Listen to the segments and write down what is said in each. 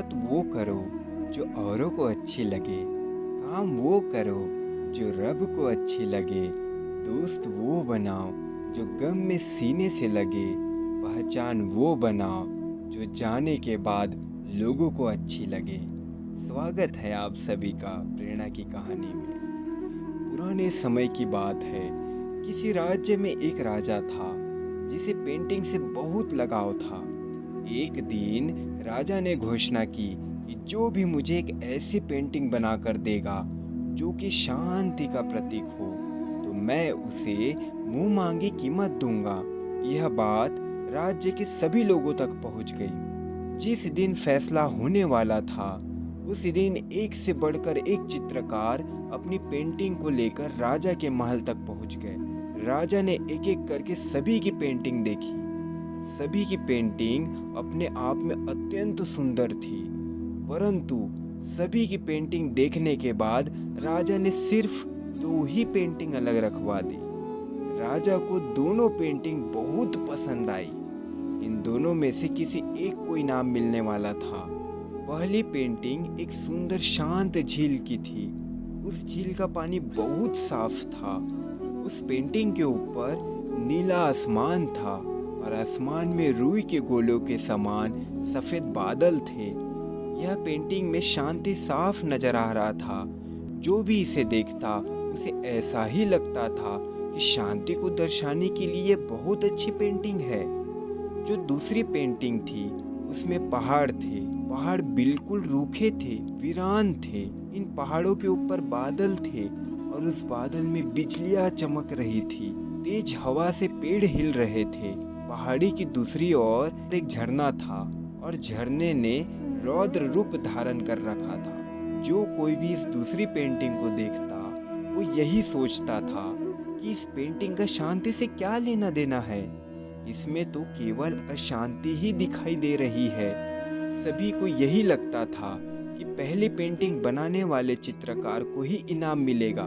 बात वो करो जो औरों को अच्छी लगे, काम वो करो जो रब को अच्छी लगे, दोस्त वो बनाओ जो गम में सीने से लगे, पहचान वो बनाओ जो जाने के बाद लोगों को अच्छी लगे। स्वागत है आप सभी का प्रेरणा की कहानी में। पुराने समय की बात है, किसी राज्य में एक राजा था जिसे पेंटिंग से बहुत लगाव था। एक दिन राजा ने घोषणा की कि जो भी मुझे एक ऐसी पेंटिंग बनाकर देगा जो कि शांति का प्रतीक हो, तो मैं उसे मुंह मांगी कीमत दूंगा। यह बात राज्य के सभी लोगों तक पहुंच गई। जिस दिन फैसला होने वाला था, उस दिन एक से बढ़कर एक चित्रकार अपनी पेंटिंग को लेकर राजा के महल तक पहुंच गए। राजा ने एक एक करके सभी की पेंटिंग देखी। सभी की पेंटिंग अपने आप में अत्यंत सुंदर थी, परंतु सभी की पेंटिंग देखने के बाद राजा ने सिर्फ दो ही पेंटिंग अलग रखवा दी। राजा को दोनों पेंटिंग बहुत पसंद आई। इन दोनों में से किसी एक को इनाम मिलने वाला था। पहली पेंटिंग एक सुंदर शांत झील की थी। उस झील का पानी बहुत साफ था। उस पेंटिंग के ऊपर नीला आसमान था और आसमान में रुई के गोलों के समान सफेद बादल थे। यह पेंटिंग में शांति साफ नजर आ रहा था। जो भी इसे देखता उसे ऐसा ही लगता था कि शांति को दर्शाने के लिए बहुत अच्छी पेंटिंग है। जो दूसरी पेंटिंग थी उसमें पहाड़ थे। पहाड़ बिल्कुल रूखे थे, वीरान थे। इन पहाड़ों के ऊपर बादल थे और उस बादल में बिजलियां चमक रही थी। तेज हवा से पेड़ हिल रहे थे। पहाड़ी की दूसरी ओर एक झरना था और झरने ने रौद्र रूप धारण कर रखा था। जो कोई भी इस दूसरी पेंटिंग को देखता वो यही सोचता था कि इस पेंटिंग का शांति से क्या लेना देना है। इसमें तो केवल अशांति ही दिखाई दे रही है। सभी को यही लगता था कि पहली पेंटिंग बनाने वाले चित्रकार को ही इनाम मिलेगा।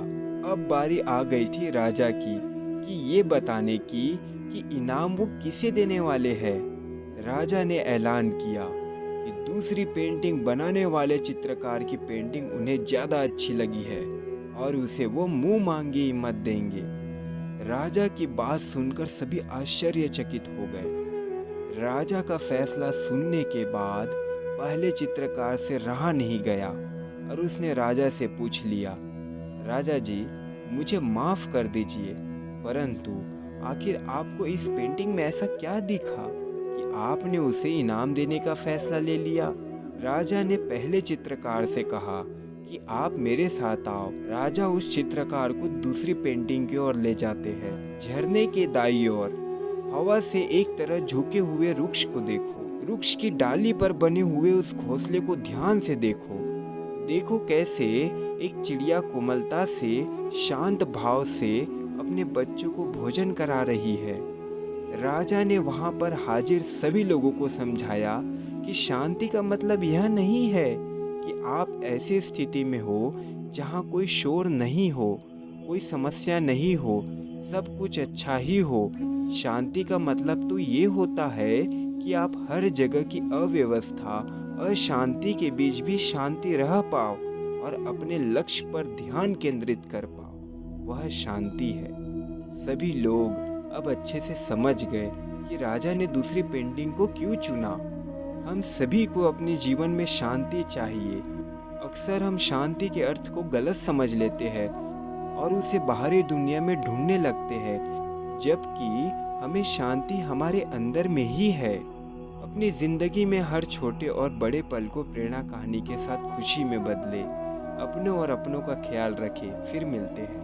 अब बारी आ गई थी राजा की कि ये बताने की कि इनाम वो किसे देने वाले हैं। राजा ने ऐलान किया कि दूसरी पेंटिंग बनाने वाले चित्रकार की पेंटिंग उन्हें ज्यादा अच्छी लगी है और उसे वो मुंह मांगी हिम्मत देंगे। राजा की बात सुनकर सभी आश्चर्यचकित हो गए। राजा का फैसला सुनने के बाद पहले चित्रकार से रहा नहीं गया और उसने राजा से पूछ लिया, राजा जी, मुझे माफ कर दीजिए, परंतु आखिर आपको इस पेंटिंग में ऐसा क्या दिखा कि आपने उसे इनाम देने का फैसला ले लिया। राजा ने पहले चित्रकार से कहा कि आप मेरे साथ आओ। राजा उस चित्रकार को दूसरी पेंटिंग की ओर ले जाते हैं। झरने के दाईं ओर हवा से एक तरह झुके हुए वृक्ष को देखो। वृक्ष की डाली पर बने हुए उस घोंसले को ध्यान से देखो। देखो कैसे एक चिड़िया कोमलता से, शांत भाव से अपने बच्चों को भोजन करा रही है। राजा ने वहां पर हाजिर सभी लोगों को समझाया कि शांति का मतलब यह नहीं है कि आप ऐसी स्थिति में हो जहां कोई शोर नहीं हो, कोई समस्या नहीं हो, सब कुछ अच्छा ही हो। शांति का मतलब तो ये होता है कि आप हर जगह की अव्यवस्था, अशांति के बीच भी शांति रह पाओ और अपने लक्ष्य पर ध्यान केंद्रित कर पाओ। वह शांति है। सभी लोग अब अच्छे से समझ गए कि राजा ने दूसरी पेंटिंग को क्यों चुना। हम सभी को अपने जीवन में शांति चाहिए। अक्सर हम शांति के अर्थ को गलत समझ लेते हैं और उसे बाहरी दुनिया में ढूंढने लगते हैं, जबकि हमें शांति हमारे अंदर में ही है। अपनी जिंदगी में हर छोटे और बड़े पल को प्रेरणा कहानी के साथ खुशी में बदले। अपनों और अपनों का ख्याल रखें। फिर मिलते हैं।